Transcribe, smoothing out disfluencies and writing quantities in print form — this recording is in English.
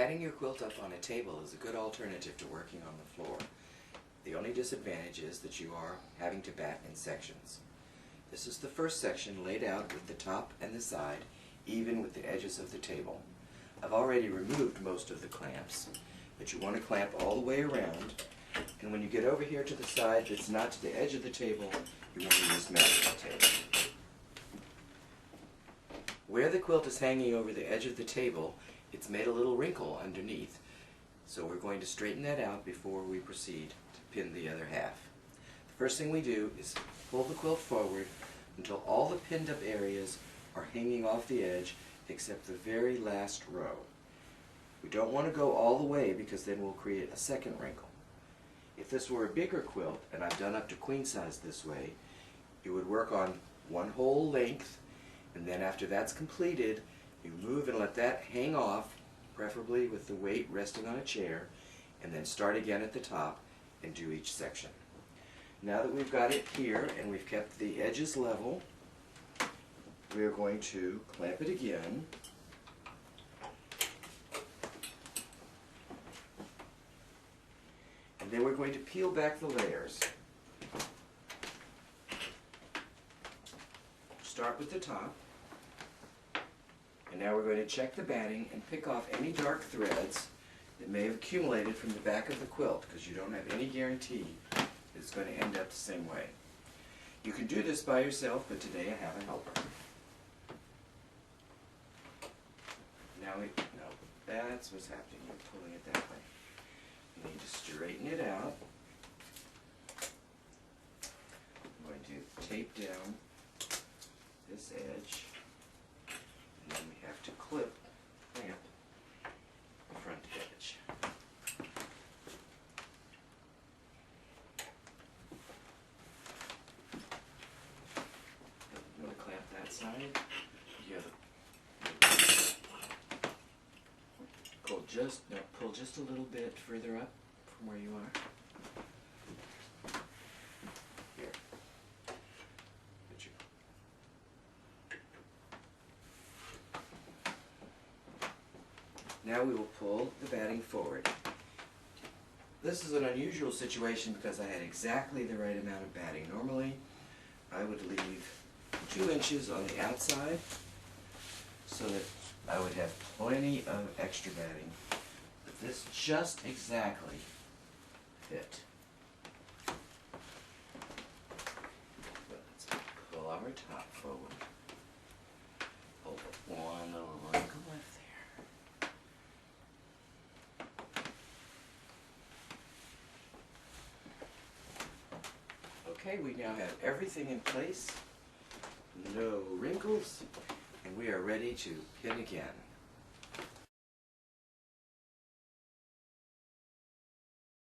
Batting your quilt up on a table is a good alternative to working on the floor. The only disadvantage is that you are having to bat in sections. This is the first section laid out with the top and the side, even with the edges of the table. I've already removed most of the clamps, but you want to clamp all the way around, and when you get over here to the side that's not to the edge of the table, you want to use masking tape. Where the quilt is hanging over the edge of the table, it's made a little wrinkle underneath, so we're going to straighten that out before we proceed to pin the other half. The first thing we do is pull the quilt forward until all the pinned up areas are hanging off the edge except the very last row. We don't want to go all the way because then we'll create a second wrinkle. If this were a bigger quilt, and I've done up to queen size this way, you would work on one whole length, and then after that's completed, you move and let that hang off, preferably with the weight resting on a chair, and then start again at the top and do each section. Now that we've got it here and we've kept the edges level, we are going to clamp it again. And then we're going to peel back the layers. Start with the top. And now we're going to check the batting and pick off any dark threads that may have accumulated from the back of the quilt, because you don't have any guarantee that it's going to end up the same way. You can do this by yourself, but today I have a helper. Now that's what's happening. You're pulling it that way. You need to straighten it out. I'm going to tape down this edge. And then we have to clamp the front edge. You want to clamp that side. You pull just a little bit further up from where you are. Here. Now we will pull the batting forward. This is an unusual situation because I had exactly the right amount of batting. Normally, I would leave 2 inches on the outside so that I would have plenty of extra batting. But this just exactly fit. Let's pull our top forward. Pull one little wrinkle left there. Okay, we now have everything in place, no wrinkles, and we are ready to pin again.